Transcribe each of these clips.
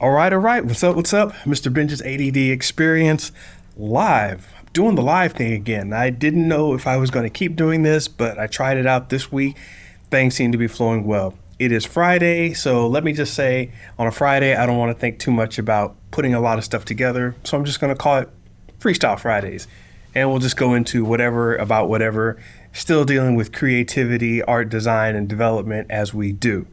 All right, all right. What's up? What's up? Mr. Benja's ADD Experience live. Doing the live thing again. I didn't know if I was going to keep doing this, but I tried it out this week. Things seem to be flowing well. It is Friday, so let me just say on a Friday, I don't want to think too much about putting a lot of stuff together. So I'm just going to call it Freestyle Fridays. And we'll just go into whatever about whatever, still dealing with creativity, art, design, and development as we do.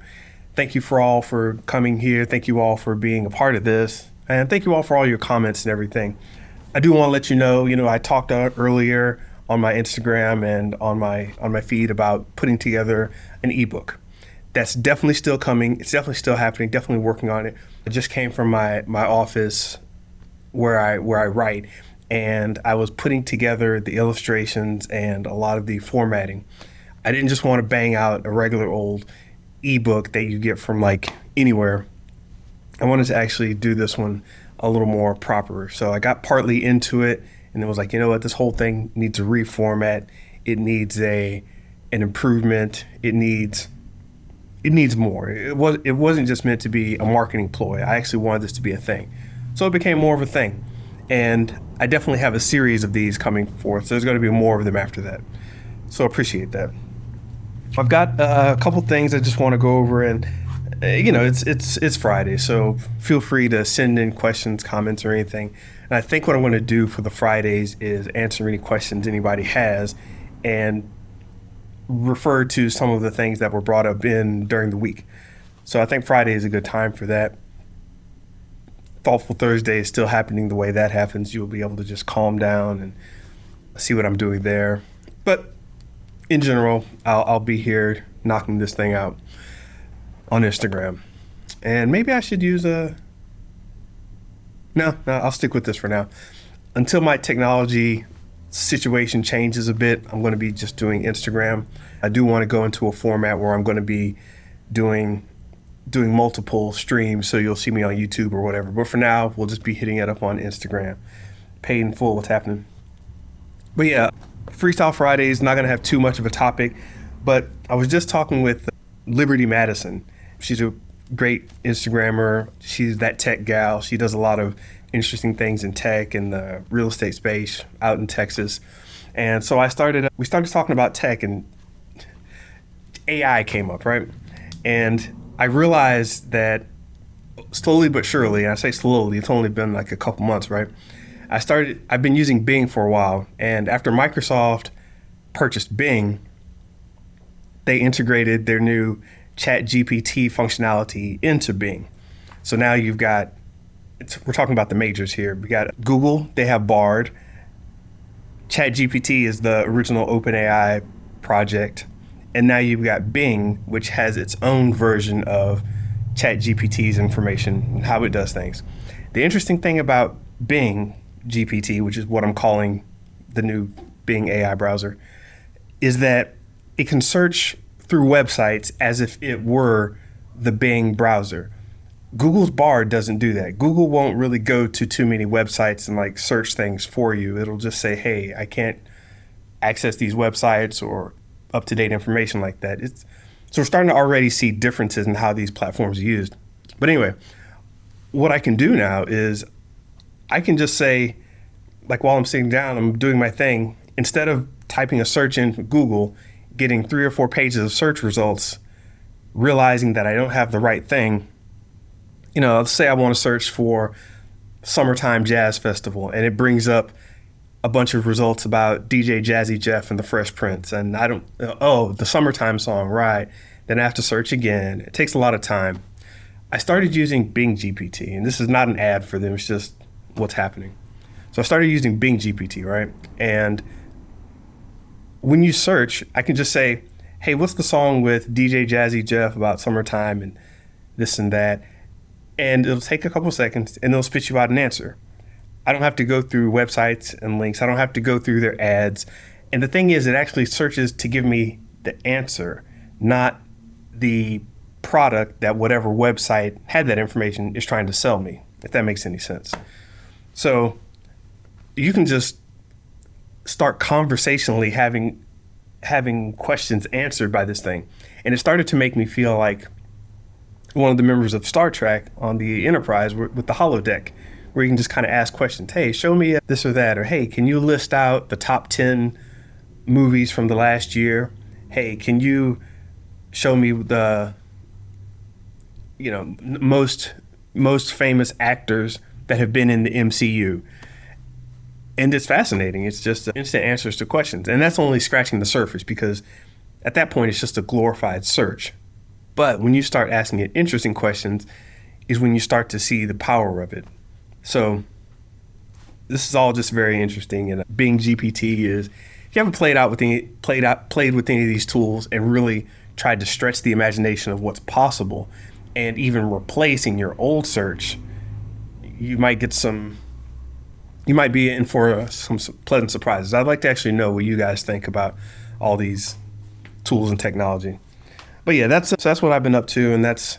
Thank you for all for coming here. Thank you all for being a part of this. And thank you all for all your comments and everything. I do want to let you know, I talked earlier on my Instagram and on my feed about putting together an ebook. That's definitely still coming. It's definitely still happening, definitely working on it. I just came from my office where I write, and I was putting together the illustrations and a lot of the formatting. I didn't just want to bang out a regular old ebook that you get from like anywhere. I wanted to actually do this one a little more proper. So I got partly into it and it was like, you know what, this whole thing needs a reformat. It needs an improvement. It needs more. It wasn't just meant to be a marketing ploy. I actually wanted this to be a thing. So it became more of a thing. And I definitely have a series of these coming forth. So there's going to be more of them after that. So appreciate that. I've got a couple things I just want to go over, and it's Friday, so feel free to send in questions, comments, or anything. And I think what I'm going to do for the Fridays is answer any questions anybody has, and refer to some of the things that were brought up during the week. So I think Friday is a good time for that. Thoughtful Thursday is still happening the way that happens. You'll be able to just calm down and see what I'm doing there. But in general, I'll be here knocking this thing out on Instagram. And maybe I should use No, I'll stick with this for now. Until my technology situation changes a bit, I'm going to be just doing Instagram. I do want to go into a format where I'm going to be doing multiple streams, so you'll see me on YouTube or whatever. But for now, we'll just be hitting it up on Instagram. Paid in full, what's happening. But yeah, Freestyle Friday is not going to have too much of a topic, but I was just talking with Liberty Madison. She's a great Instagrammer. She's that tech gal. She does a lot of interesting things in tech and the real estate space out in Texas. And so we started talking about tech, and AI came up, right? And I realized that slowly but surely, and I say slowly, it's only been like a couple months, right? I've been using Bing for a while, and after Microsoft purchased Bing, they integrated their new Chat GPT functionality into Bing. So now we're talking about the majors here. We got Google, they have Bard. Chat GPT is the original OpenAI project. And now you've got Bing, which has its own version of Chat GPT's information and how it does things. The interesting thing about Bing GPT, which is what I'm calling the new Bing AI browser, is that it can search through websites as if it were the Bing browser. Google's Bard doesn't do that. Google won't really go to too many websites and like search things for you. It'll just say, hey, I can't access these websites or up-to-date information like that. So we're starting to already see differences in how these platforms are used. But anyway, what I can do now is I can just say, like while I'm sitting down, I'm doing my thing, instead of typing a search in Google, getting 3 or 4 pages of search results, realizing that I don't have the right thing, let's say I want to search for Summertime Jazz Festival, and it brings up a bunch of results about DJ Jazzy Jeff and the Fresh Prince, and the Summertime song, right? Then I have to search again. It takes a lot of time. I started using Bing GPT, and this is not an ad for them, it's just what's happening. So I started using Bing GPT, right? And when you search, I can just say, hey, what's the song with DJ Jazzy Jeff about summertime and this and that? And it'll take a couple seconds and it'll spit you out an answer. I don't have to go through websites and links. I don't have to go through their ads. And the thing is, it actually searches to give me the answer, not the product that whatever website had that information is trying to sell me, if that makes any sense. So you can just start conversationally having questions answered by this thing. And it started to make me feel like one of the members of Star Trek on the Enterprise with the holodeck, where you can just kind of ask questions. Hey, show me this or that, or hey, can you list out the top 10 movies from the last year? Hey, can you show me the most famous actors that have been in the MCU? And it's fascinating. It's just instant answers to questions. And that's only scratching the surface, because at that point it's just a glorified search. But when you start asking it interesting questions is when you start to see the power of it. So this is all just very interesting. And Bing GPT is, if you haven't played with any of these tools and really tried to stretch the imagination of what's possible and even replacing your old search, you might be in for some pleasant surprises. I'd like to actually know what you guys think about all these tools and technology. But yeah, that's what I've been up to, and that's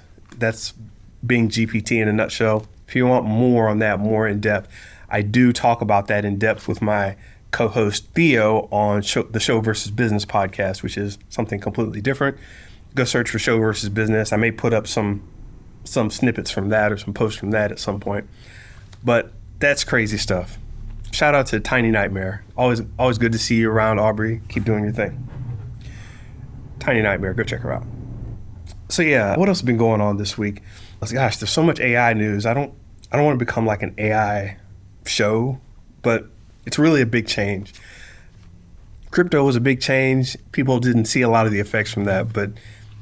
Bing GPT in a nutshell. If you want more on that, more in depth, I do talk about that in depth with my co-host Theo on the Show versus Business podcast, which is something completely different. Go search for Show versus Business. I may put up some snippets from that or some posts from that at some point. But that's crazy stuff. Shout out to Tiny Nightmare. Always good to see you around, Aubrey. Keep doing your thing. Tiny Nightmare, go check her out. So yeah, what else has been going on this week? Gosh, there's so much AI news. I don't want to become like an AI show, but it's really a big change. Crypto was a big change. People didn't see a lot of the effects from that, but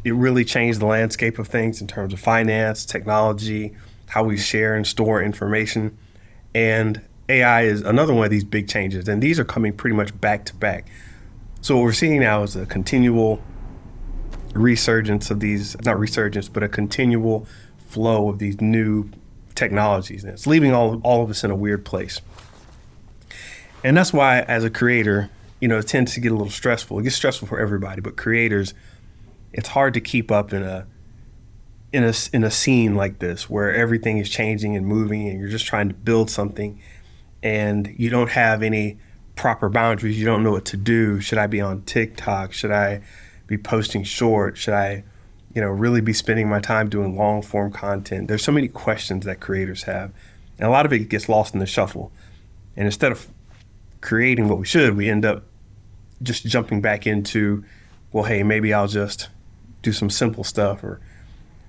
it really changed the landscape of things in terms of finance, technology, how we share and store information. And AI is another one of these big changes, and these are coming pretty much back to back. So what we're seeing now is a continual resurgence of these, not resurgence, but a continual flow of these new technologies. And it's leaving all of us in a weird place. And that's why, as a creator, it tends to get a little stressful. It gets stressful for everybody, but creators, it's hard to keep up in a scene like this where everything is changing and moving, and you're just trying to build something, and you don't have any proper boundaries. You don't know what to do. Should I be on TikTok? Should I be posting short? Should I, really be spending my time doing long form content? There's so many questions that creators have, and a lot of it gets lost in the shuffle. And instead of creating what we should, we end up just jumping back into, well, hey, maybe I'll just do some simple stuff, or,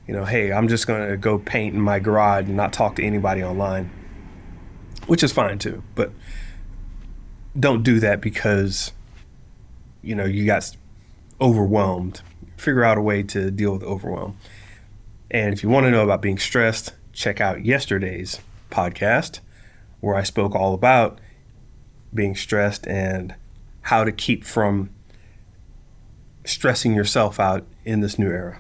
hey, I'm just going to go paint in my garage and not talk to anybody online, which is fine too. But don't do that because, you got overwhelmed. Figure out a way to deal with overwhelm. And if you want to know about being stressed, check out yesterday's podcast where I spoke all about being stressed and how to keep from stressing yourself out in this new era.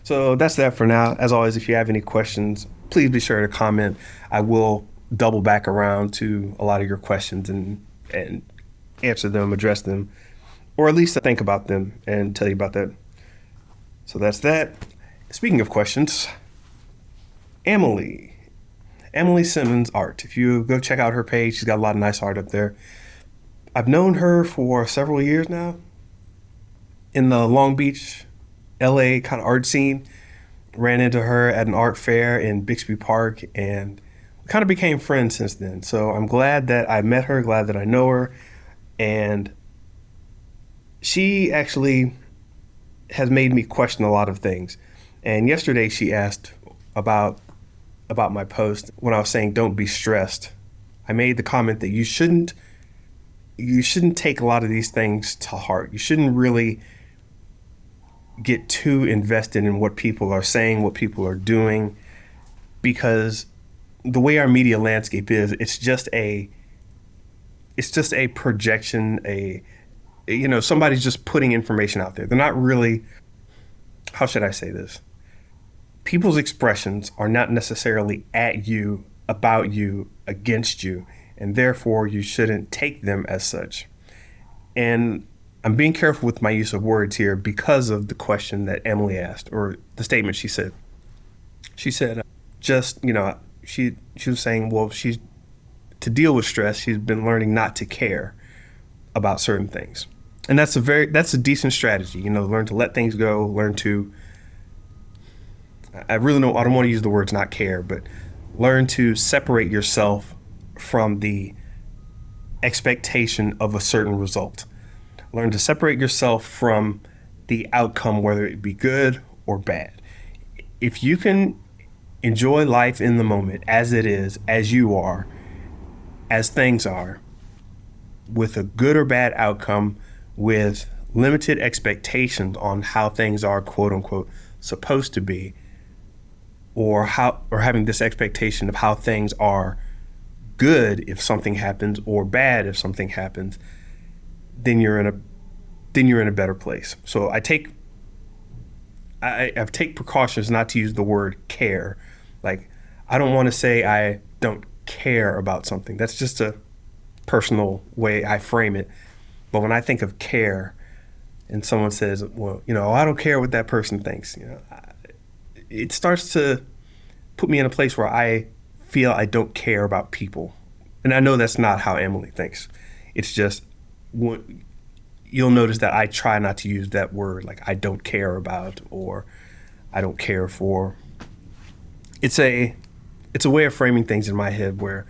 So that's that for now. As always, if you have any questions, please be sure to comment. I will double back around to a lot of your questions and answer them, address them, or at least think about them and tell you about that. So that's that. Speaking of questions, Emily Simmons Art. If you go check out her page, she's got a lot of nice art up there. I've known her for several years now in the Long Beach, LA kind of art scene. Ran into her at an art fair in Bixby Park, and we kind of became friends since then. So I'm glad that I met her, glad that I know her. And she actually has made me question a lot of things. And yesterday she asked about my post when I was saying don't be stressed. I made the comment that you shouldn't take a lot of these things to heart. You shouldn't really get too invested in what people are saying, what people are doing, because the way our media landscape is, it's just a projection, somebody's just putting information out there. They're not really, how should I say this? People's expressions are not necessarily at you, about you, against you, and therefore you shouldn't take them as such. And I'm being careful with my use of words here because of the question that Emily asked, or the statement she said. She said, she was saying, well, to deal with stress, she's been learning not to care about certain things. And that's a decent strategy, learn to let things go, learn to I really don't, I don't want to use the words not care, but learn to separate yourself from the expectation of a certain result. Learn to separate yourself from the outcome, whether it be good or bad. If you can enjoy life in the moment as it is, as you are, as things are, with a good or bad outcome, with limited expectations on how things are, quote unquote, supposed to be, or having this expectation of how things are good if something happens or bad if something happens, then you're in a better place. So I take precautions not to use the word care. Like, I don't want to say I don't care about something. That's just a personal way I frame it. But when I think of care, and someone says, well, I don't care what that person thinks, it starts to put me in a place where I feel I don't care about people. And I know that's not how Emily thinks. It's just, you'll notice that I try not to use that word, like I don't care about or I don't care for. It's a way of framing things in my head where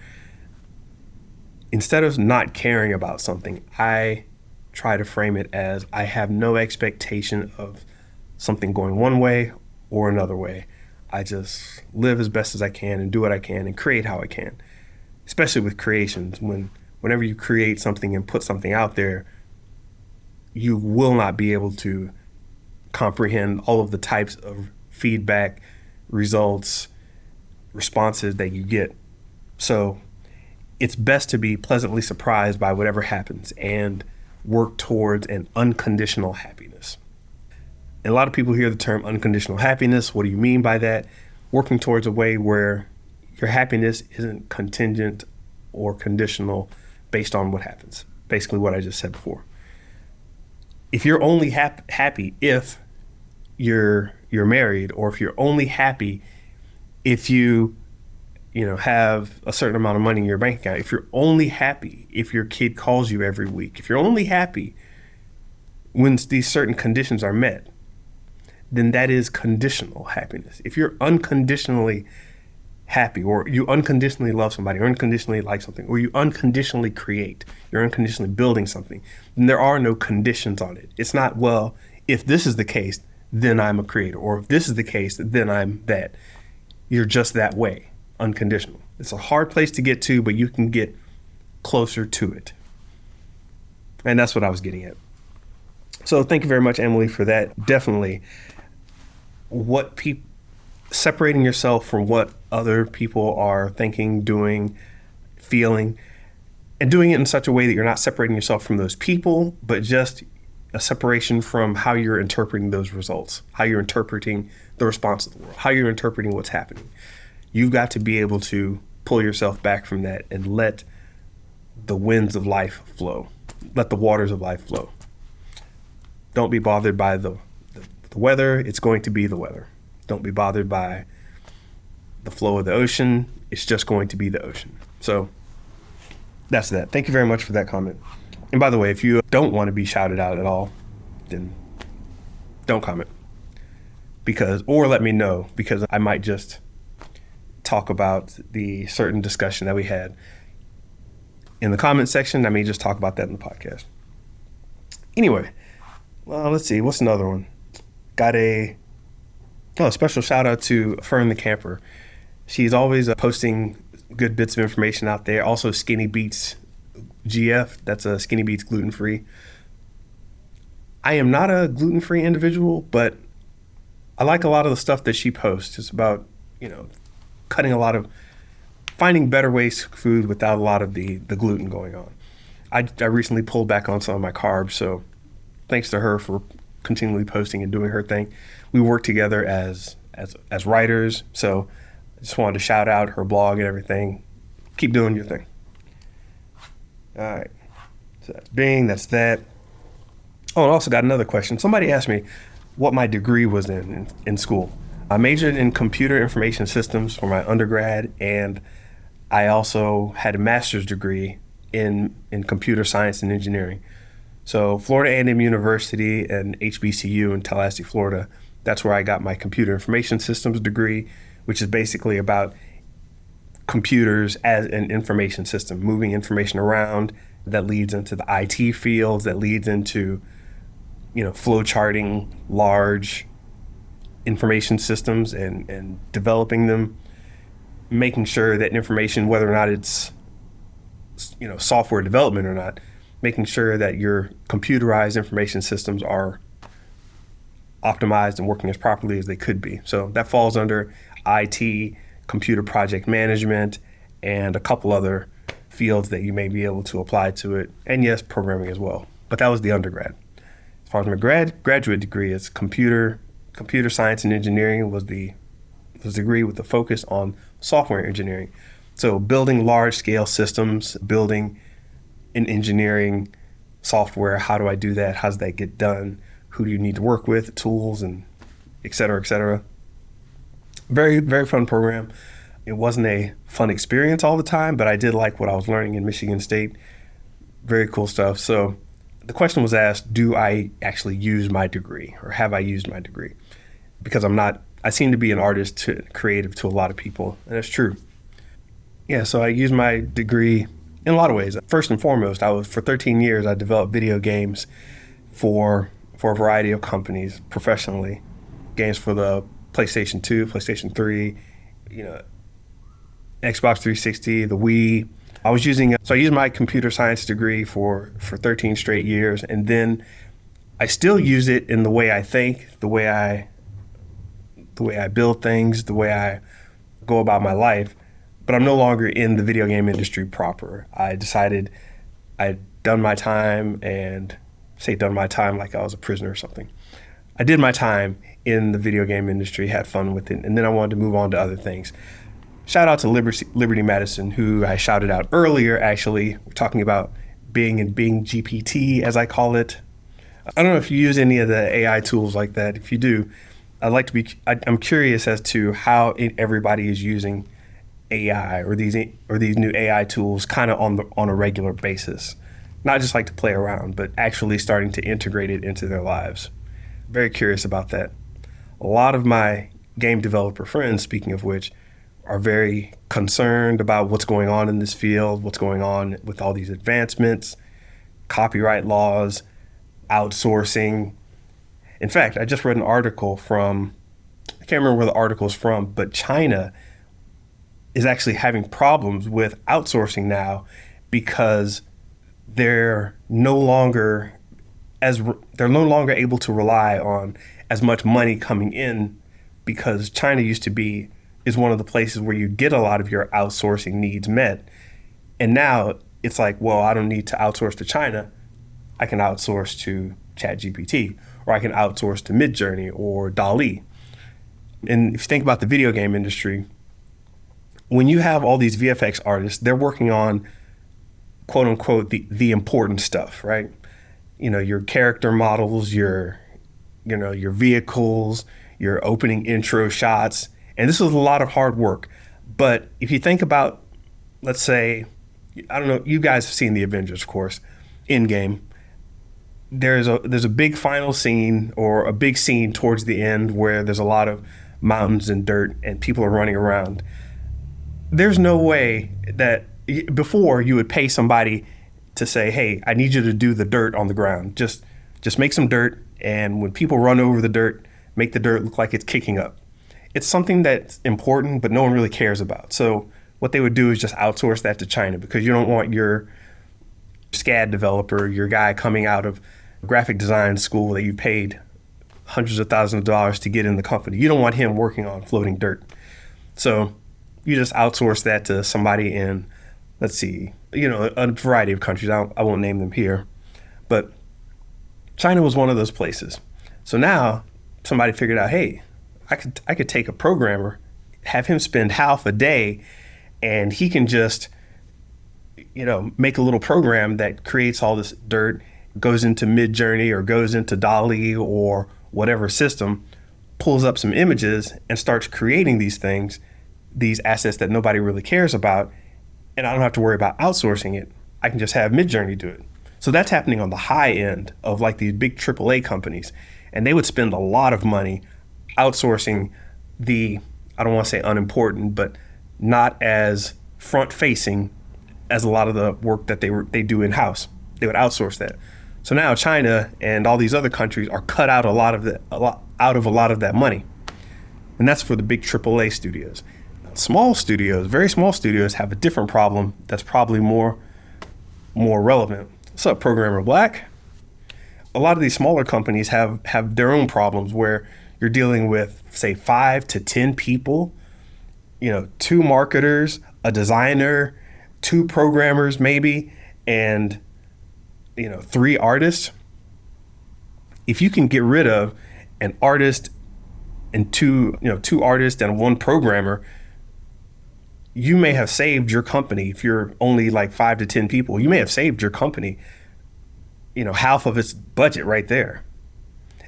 instead of not caring about something, I try to frame it as I have no expectation of something going one way or another way. I just live as best as I can and do what I can and create how I can. Especially with creations, whenever you create something and put something out there, you will not be able to comprehend all of the types of feedback, results, responses that you get. So it's best to be pleasantly surprised by whatever happens and work towards an unconditional happiness. And a lot of people hear the term unconditional happiness. What do you mean by that? Working towards a way where your happiness isn't contingent or conditional based on what happens. Basically what I just said before. If you're only happy if you're married, or if you're only happy if you have a certain amount of money in your bank account, if you're only happy if your kid calls you every week, if you're only happy when these certain conditions are met, then that is conditional happiness. If you're unconditionally happy, or you unconditionally love somebody, or unconditionally like something, or you unconditionally create, you're unconditionally building something, then there are no conditions on it. It's not, well, if this is the case, then I'm a creator, or if this is the case, then I'm that. You're just that way, unconditional. It's a hard place to get to, but you can get closer to it. And that's what I was getting at. So thank you very much, Emily, for that. Definitely, separating yourself from what other people are thinking, doing, feeling, and doing it in such a way that you're not separating yourself from those people, but just a separation from how you're interpreting those results, how you're interpreting the response of the world, how you're interpreting what's happening. You've got to be able to pull yourself back from that and let the winds of life flow. Let the waters of life flow. Don't be bothered by the weather. It's going to be the weather. Don't be bothered by the flow of the ocean. It's just going to be the ocean. So that's that. Thank you very much for that comment. And by the way, if you don't want to be shouted out at all, then don't comment. Or let me know, because I might just talk about the certain discussion that we had in the comment section. I may just talk about that in the podcast. Anyway, well, let's see. What's another one? Got a special shout out to Fern the Camper. She's always posting good bits of information out there. Also, Skinny Beats GF. That's a Skinny Beats gluten-free. I am not a gluten-free individual, but I like a lot of the stuff that she posts. It's about, finding better ways to cook food without a lot of the gluten going on. I recently pulled back on some of my carbs, so thanks to her for continually posting and doing her thing. We work together as writers, so I just wanted to shout out her blog and everything. Keep doing your thing. All right, so that's Bing, that's that. Oh, I also got another question. Somebody asked me what my degree was in school. I majored in computer information systems for my undergrad, and I also had a master's degree in computer science and engineering. So Florida A&M University and HBCU in Tallahassee, Florida, That's where I got my computer information systems degree, which is basically about computers as an information system, moving information around. That leads into the IT fields, that leads into, flow charting large information systems and developing them, making sure that information, whether or not it's, software development or not, making sure that your computerized information systems are optimized and working as properly as they could be. So that falls under IT, computer project management, and a couple other fields that you may be able to apply to it. And yes, programming as well. But that was the undergrad. As far as my graduate degree, it's computer science and engineering was the degree with the focus on software engineering. So building large scale systems, building and engineering software. How do I do that? How does that get done? Who do you need to work with? Tools and et cetera, et cetera. Very, very fun program. It wasn't a fun experience all the time, but I did like what I was learning in Michigan State. Very cool stuff. So the question was asked, do I actually use my degree, or have I used my degree? Because I seem to be an artist, creative to a lot of people, and it's true. Yeah, so I used my degree in a lot of ways. First and foremost, for 13 years, I developed video games for a variety of companies professionally. Games for the PlayStation 2, PlayStation 3, Xbox 360, the Wii. I used my computer science degree for 13 straight years, and then I still use it in the way I think, the way I build things, the way I go about my life. But I'm no longer in the video game industry proper. I decided I'd done my time, and say done my time like I was a prisoner or something. I did my time in the video game industry, had fun with it, and then I wanted to move on to other things. Shout out to Liberty Madison, who I shouted out earlier, actually. We're talking about Bing and Bing GPT, as I call it. I don't know if you use any of the AI tools like that. If you do, I'm curious as to how everybody is using AI or these new AI tools kind of on a regular basis. Not just like to play around, but actually starting to integrate it into their lives. Very curious about that. A lot of my game developer friends, speaking of which, are very concerned about what's going on in this field, what's going on with all these advancements, copyright laws, outsourcing. In fact, I just read an article I can't remember where the article is from, but China is actually having problems with outsourcing now because they're no longer able to rely on as much money coming in, because China is one of the places where you get a lot of your outsourcing needs met. And now it's like, well, I don't need to outsource to China. I can outsource to ChatGPT, or I can outsource to Midjourney or DALL-E. And if you think about the video game industry, when you have all these VFX artists, they're working on quote unquote the important stuff, right? Your character models, your vehicles, your opening intro shots. And this is a lot of hard work. But if you think about, let's say, I don't know, you guys have seen the Avengers, of course, Endgame. There's a big final scene, or a big scene towards the end, where there's a lot of mountains and dirt and people are running around. There's no way that before you would pay somebody to say, hey, I need you to do the dirt on the ground. Just make some dirt, and when people run over the dirt, make the dirt look like it's kicking up. It's something that's important, but no one really cares about. So what they would do is just outsource that to China, because you don't want your SCAD developer, your guy coming out of graphic design school that you paid hundreds of thousands of dollars to get in the company. You don't want him working on floating dirt. So you just outsource that to somebody in, let's see, a variety of countries. I won't name them here, but China was one of those places. So now somebody figured out, hey, I could take a programmer, have him spend half a day, and he can just, make a little program that creates all this dirt, goes into Midjourney or goes into DALL-E or whatever system, pulls up some images and starts creating these things, these assets that nobody really cares about, and I don't have to worry about outsourcing it. I can just have Midjourney do it. So that's happening on the high end of like these big AAA companies, and they would spend a lot of money outsourcing the, I don't want to say unimportant, but not as front facing as a lot of the work that they do in house. They would outsource that. So now China and all these other countries are cut out a lot of that money, and that's for the big AAA studios. Small studios, very small studios, have a different problem that's probably more relevant. What's up, Programmer Black? A lot of these smaller companies have their own problems where you're dealing with, say, 5 to 10 people, 2 marketers, a designer, 2 programmers maybe, and 3 artists. If you can get rid of an artist and 2 artists and 1 programmer, you may have saved your company. If you're only like 5 to 10 people, you may have saved your company, half of its budget right there.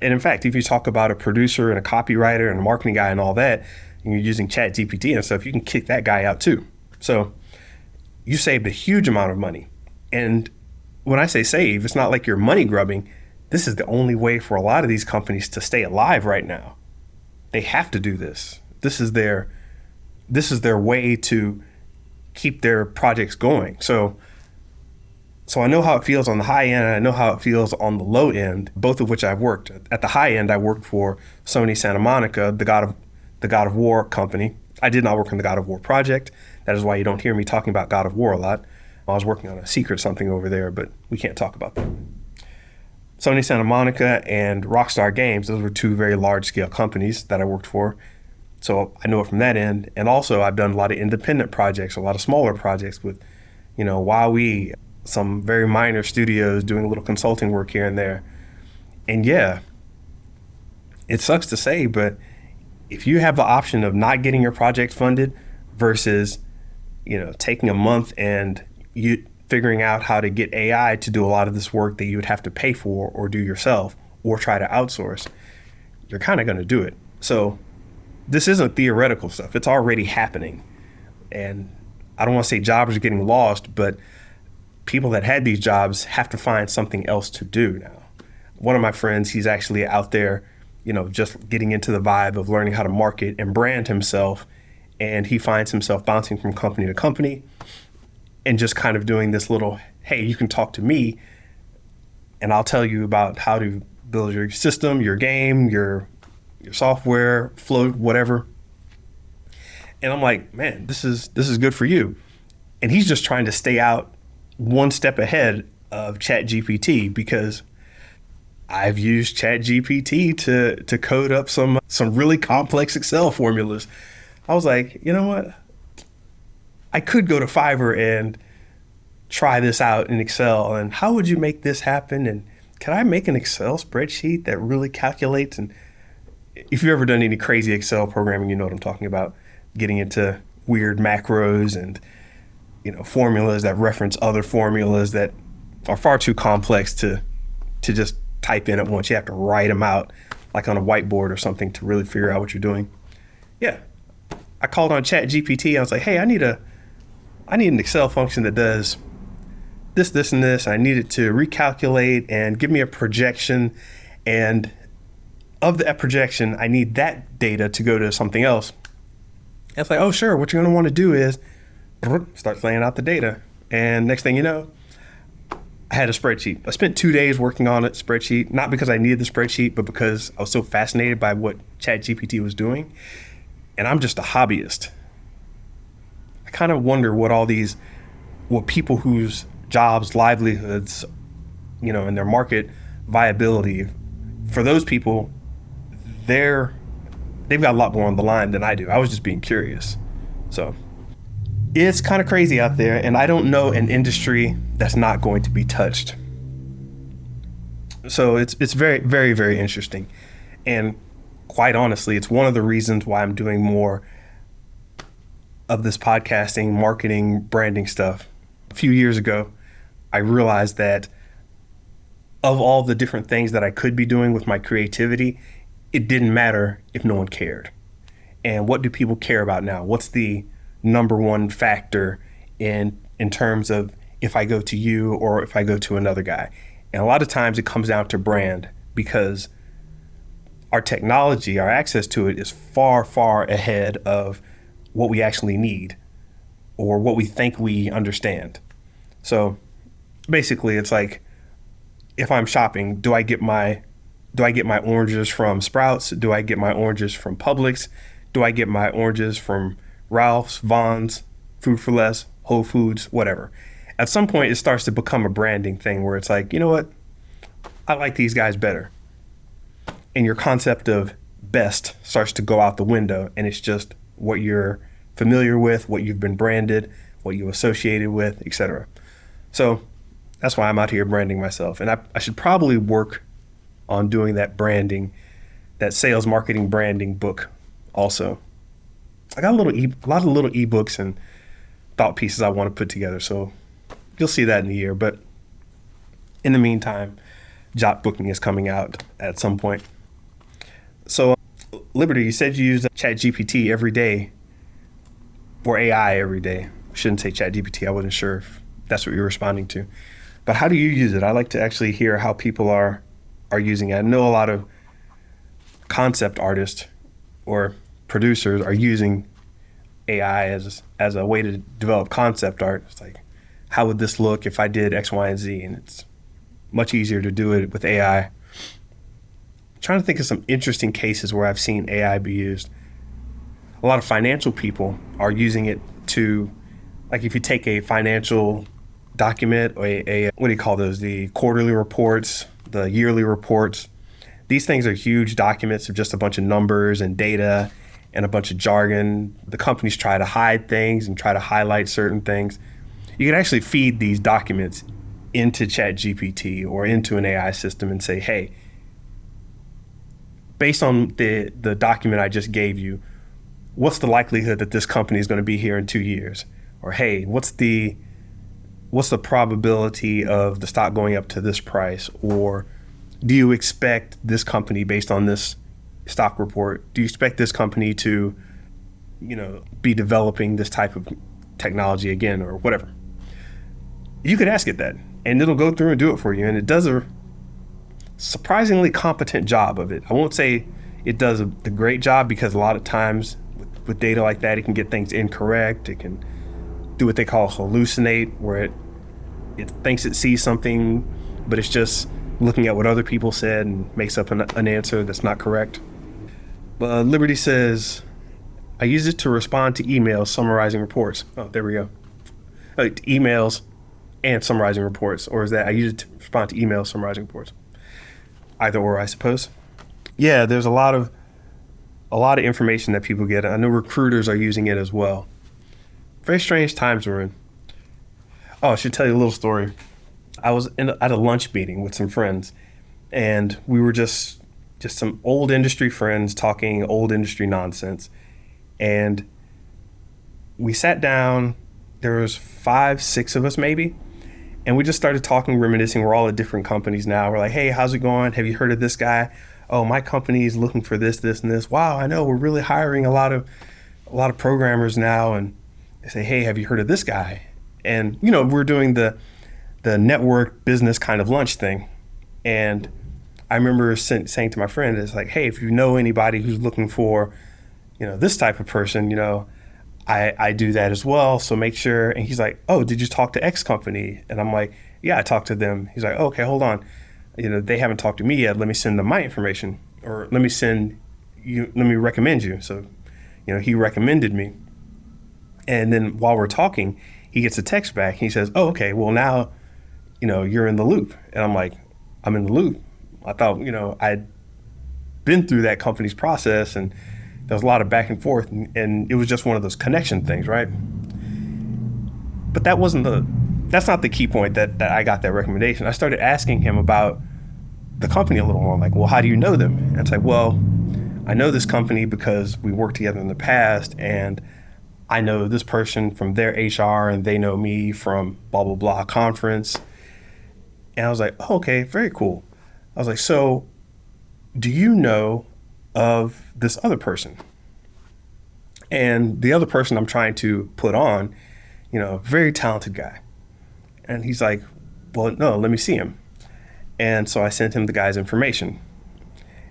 And in fact, if you talk about a producer and a copywriter and a marketing guy and all that, and you're using Chat GPT and stuff, you can kick that guy out too. So you saved a huge amount of money. And when I say save, it's not like you're money grubbing. This is the only way for a lot of these companies to stay alive right now. They have to do this. This is their way to keep their projects going. So I know how it feels on the high end, and I know how it feels on the low end, both of which I've worked. At the high end, I worked for Sony Santa Monica, the God of War company. I did not work on the God of War project. That is why you don't hear me talking about God of War a lot. I was working on a secret something over there, but we can't talk about that. Sony Santa Monica and Rockstar Games, those were 2 very large-scale companies that I worked for. So I know it from that end. And also I've done a lot of independent projects, a lot of smaller projects with, Huawei, some very minor studios doing a little consulting work here and there. And yeah, it sucks to say, but if you have the option of not getting your project funded versus, taking a month and you figuring out how to get AI to do a lot of this work that you would have to pay for or do yourself or try to outsource, you're kind of going to do it. So this isn't theoretical stuff. It's already happening. And I don't want to say jobs are getting lost, but people that had these jobs have to find something else to do now. One of my friends, he's actually out there, just getting into the vibe of learning how to market and brand himself. And he finds himself bouncing from company to company and just kind of doing this little, hey, you can talk to me and I'll tell you about how to build your system, your game, your software, flow, whatever. And I'm like, man, this is good for you. And he's just trying to stay out one step ahead of Chat GPT because I've used Chat GPT to code up some really complex Excel formulas. I was like, you know what? I could go to Fiverr and try this out in Excel. And how would you make this happen? And can I make an Excel spreadsheet that really calculates? And if you've ever done any crazy Excel programming, you know what I'm talking about. Getting into weird macros and formulas that reference other formulas that are far too complex to just type in at once. You have to write them out like on a whiteboard or something to really figure out what you're doing. Yeah, I called on Chat GPT. I was like, hey, I need an Excel function that does this, this, and this. I need it to recalculate and give me a projection. And of that projection, I need that data to go to something else. And it's like, oh, sure. What you're going to want to do is start laying out the data. And next thing you know, I had a spreadsheet. I spent 2 days working on a spreadsheet, not because I needed the spreadsheet, but because I was so fascinated by what ChatGPT was doing. And I'm just a hobbyist. I kind of wonder what people whose jobs, livelihoods, and their market viability, for those people, they've got a lot more on the line than I do. I was just being curious. So it's kind of crazy out there, and I don't know an industry that's not going to be touched. So it's very, very, very interesting. And quite honestly, it's one of the reasons why I'm doing more of this podcasting, marketing, branding stuff. A few years ago, I realized that of all the different things that I could be doing with my creativity, it didn't matter if no one cared. And what do people care about now? What's the number one factor in terms of if I go to you or if I go to another guy? And a lot of times it comes down to brand, because our technology, our access to it is far, far ahead of what we actually need or what we think we understand. So basically it's like, if I'm shopping, do I get my oranges from Sprouts? Do I get my oranges from Publix? Do I get my oranges from Ralph's, Vaughn's, Food for Less, Whole Foods, whatever? At some point, it starts to become a branding thing where it's like, you know what? I like these guys better. And your concept of best starts to go out the window, and it's just what you're familiar with, what you've been branded, what you associated with, etc. So that's why I'm out here branding myself. And I should probably work on doing that branding, that sales marketing branding book also. I got a lot of little ebooks and thought pieces I want to put together. So you'll see that in the year. But in the meantime, job booking is coming out at some point. So Liberty, you said you use Chat GPT every day, or AI every day. I shouldn't say Chat GPT. I wasn't sure if that's what you're responding to. But how do you use it? I like to actually hear how people are using it. I know a lot of concept artists or producers are using AI as a way to develop concept art. It's like, how would this look if I did X, Y, and Z? And it's much easier to do it with AI. I'm trying to think of some interesting cases where I've seen AI be used. A lot of financial people are using it to, like if you take a financial document or a what do you call those? The quarterly reports, the yearly reports. These things are huge documents of just a bunch of numbers and data and a bunch of jargon. The companies try to hide things and try to highlight certain things. You can actually feed these documents into ChatGPT or into an AI system and say, hey, based on the document I just gave you, what's the likelihood that this company is going to be here in 2 years? Or hey, what's the probability of the stock going up to this price? Or do you expect this company, based on this stock report, do you expect this company to, be developing this type of technology again or whatever? You could ask it that, and it'll go through and do it for you. And it does a surprisingly competent job of it. I won't say it does the great job, because a lot of times with data like that, it can get things incorrect. It can do what they call hallucinate, where it thinks it sees something, but it's just looking at what other people said and makes up an answer that's not correct. But Liberty says, I use it to respond to emails summarizing reports. Oh, there we go. Emails and summarizing reports. Or is that I use it to respond to emails summarizing reports? Either or, I suppose. Yeah, there's a lot of information that people get. I know recruiters are using it as well. Very strange times we're in. Oh, I should tell you a little story. I was at a lunch meeting with some friends, and we were just some old industry friends talking old industry nonsense. And we sat down, there was 5, 6 of us maybe, and we just started talking, reminiscing. We're all at different companies now. We're like, hey, how's it going? Have you heard of this guy? Oh, my company is looking for this, this, and this. Wow, I know, we're really hiring a lot of programmers now. And they say, hey, have you heard of this guy? And, we're doing the network business kind of lunch thing. And I remember saying to my friend, it's like, hey, if you know anybody who's looking for, this type of person, I do that as well. So make sure. And he's like, oh, did you talk to X company? And I'm like, yeah, I talked to them. He's like, oh, okay, hold on. They haven't talked to me yet. Let me send them my information, or let me recommend you. So, he recommended me. And then while we're talking, he gets a text back. He says, oh, okay, well now, you're in the loop. And I'm like, I'm in the loop. I thought, I'd been through that company's process, and there was a lot of back and forth, and it was just one of those connection things, right? But that's not the key point that I got that recommendation. I started asking him about the company a little more. I'm like, well, how do you know them? And it's like, well, I know this company because we worked together in the past, and I know this person from their HR, and they know me from blah, blah, blah conference. And I was like, oh, okay, very cool. I was like, so do you know of this other person? And the other person I'm trying to put on, very talented guy. And he's like, well, no, let me see him. And so I sent him the guy's information.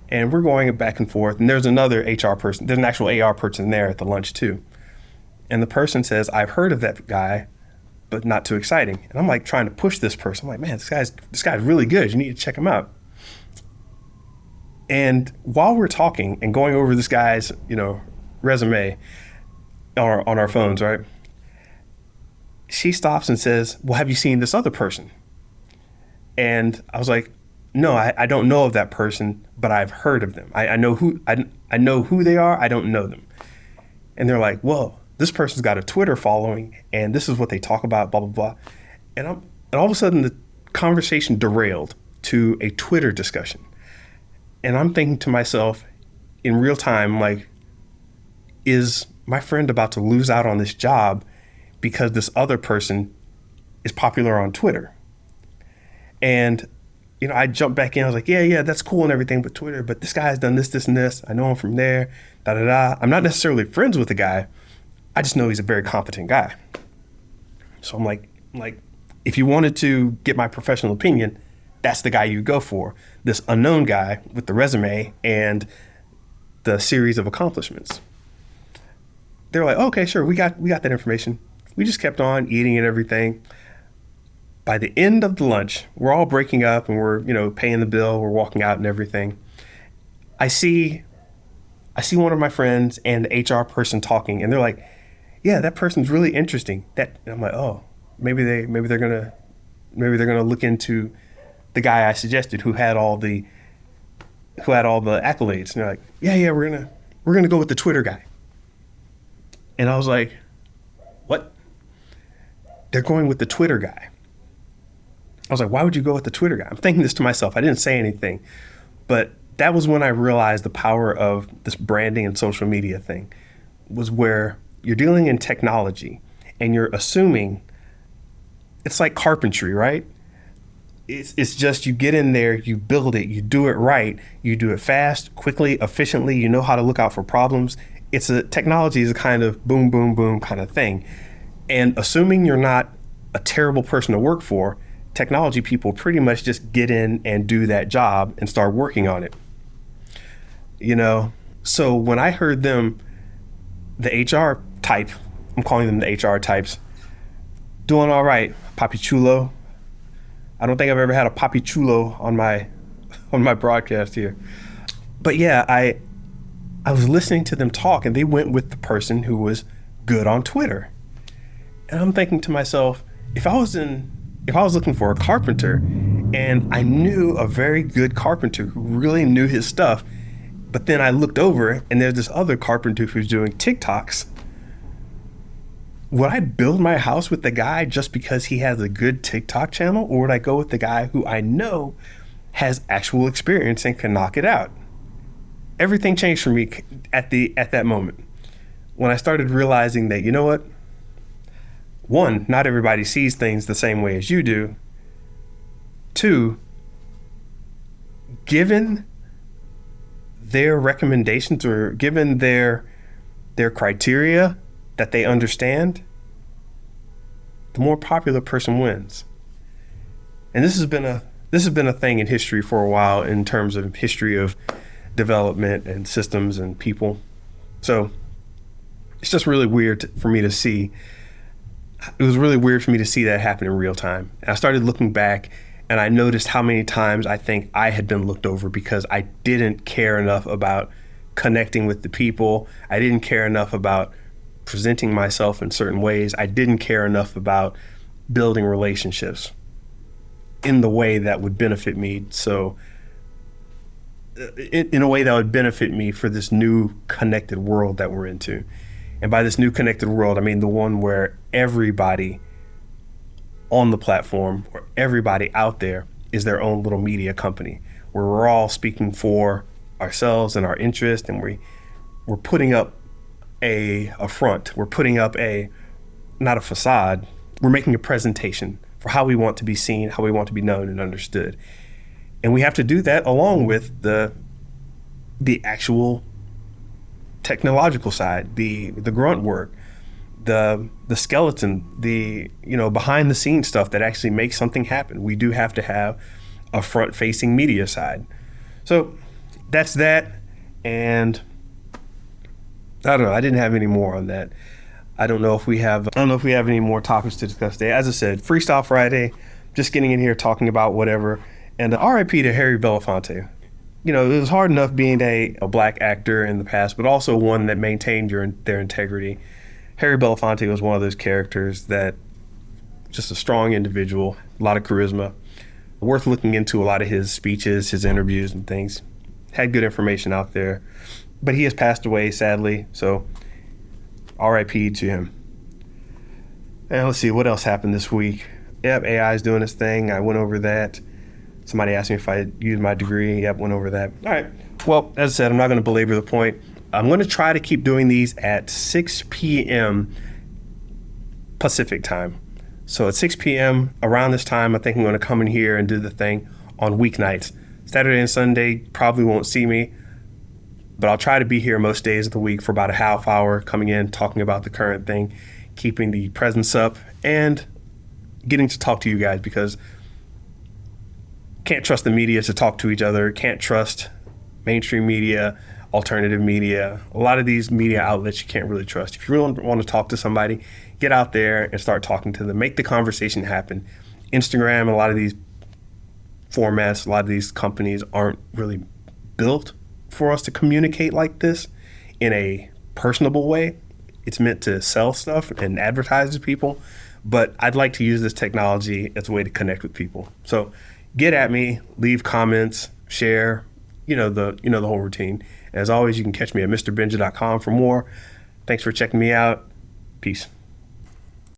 And we're going back and forth. And there's another HR person. There's an actual AR person there at the lunch too. And the person says, I've heard of that guy, but not too exciting. And I'm like trying to push this person. I'm like, man, this guy's really good. You need to check him out. And while we're talking and going over this guy's, resume on our phones, right? She stops and says, well, have you seen this other person? And I was like, no, I don't know of that person, but I've heard of them. I know who they are. I don't know them. And they're like, well, this person's got a Twitter following and this is what they talk about, blah, blah, blah. And all of a sudden the conversation derailed to a Twitter discussion. And I'm thinking to myself in real time, like, is my friend about to lose out on this job because this other person is popular on Twitter? And, I jumped back in. I was like, yeah, that's cool and everything, but Twitter, but this guy's done this, this, and this. I know him from there, da-da-da. I'm not necessarily friends with the guy. I just know he's a very competent guy. So I'm like, if you wanted to get my professional opinion, that's the guy you go for. This unknown guy with the resume and the series of accomplishments. They're like, okay, sure, we got that information. We just kept on eating and everything. By the end of the lunch, we're all breaking up and we're, paying the bill, we're walking out and everything. I see one of my friends and the HR person talking, and they're like, yeah, that person's really interesting. And I'm like, oh, maybe they're gonna look into the guy I suggested who had all the accolades. And they're like, yeah, we're gonna go with the Twitter guy. And I was like, what? They're going with the Twitter guy. I was like, why would you go with the Twitter guy? I'm thinking this to myself. I didn't say anything, but that was when I realized the power of this branding and social media thing, was where you're dealing in technology and you're assuming it's like carpentry, right? It's just, you get in there, you build it, you do it right, you do it fast, quickly, efficiently, you know how to look out for problems. Technology is a kind of boom, boom, boom kind of thing. And assuming you're not a terrible person to work for, technology people pretty much just get in and do that job and start working on it. So when I heard them, the HR type, I'm calling them the HR types, doing all right, Papi Chulo. I don't think I've ever had a Papi Chulo on my broadcast here. But yeah, I was listening to them talk and they went with the person who was good on Twitter. And I'm thinking to myself, if I was looking for a carpenter and I knew a very good carpenter who really knew his stuff, but then I looked over and there's this other carpenter who's doing TikToks, would I build my house with the guy just because he has a good TikTok channel, or would I go with the guy who I know has actual experience and can knock it out? Everything changed for me at that moment when I started realizing that, you know what? One, not everybody sees things the same way as you do. Two, given their recommendations or given their criteria that they understand, the more popular person wins. And this has been a thing in history for a while in terms of history of development and systems and people. So it's just really weird for me to see. It was really weird for me to see that happen in real time. And I started looking back and I noticed how many times I think I had been looked over because I didn't care enough about connecting with the people. I didn't care enough about presenting myself in certain ways. I didn't care enough about building relationships in the way that would benefit me. So in a way that would benefit me for this new connected world that we're into. And by this new connected world, I mean the one where everybody on the platform or everybody out there is their own little media company, where we're all speaking for ourselves and our interest, and we're putting up a front. We're putting up not a facade. We're making a presentation for how we want to be seen, how we want to be known and understood. And we have to do that along with the actual technological side, the grunt work, the skeleton, the behind the scenes stuff that actually makes something happen. We do have to have a front facing media side. So that's that. And I don't know. I didn't have any more on that. I don't know if we have any more topics to discuss today. As I said, Freestyle Friday, just getting in here talking about whatever. And RIP to Harry Belafonte. You know, it was hard enough being a black actor in the past, but also one that maintained their integrity. Harry Belafonte was one of those characters that just a strong individual, a lot of charisma, worth looking into a lot of his speeches, his interviews and things. Had good information out there, but he has passed away, sadly. So RIP to him. And let's see, what else happened this week? Yep, AI is doing its thing. I went over that. Somebody asked me if I used my degree. Yep, went over that. All right. Well, as I said, I'm not going to belabor the point. I'm going to try to keep doing these at 6 p.m. Pacific time. So at 6 p.m. around this time, I think I'm going to come in here and do the thing on weeknights. Saturday and Sunday probably won't see me, but I'll try to be here most days of the week for about a half hour, coming in, talking about the current thing, keeping the presence up, and getting to talk to you guys, because can't trust the media to talk to each other, can't trust mainstream media, alternative media. A lot of these media outlets you can't really trust. If you really want to talk to somebody, get out there and start talking to them. Make the conversation happen. Instagram, a lot of these formats, a lot of these companies aren't really built for us to communicate like this in a personable way. It's meant to sell stuff and advertise to people, but I'd like to use this technology as a way to connect with people. So get at me, leave comments, share, the whole routine. As always, you can catch me at MrBenja.com for more. Thanks for checking me out. Peace.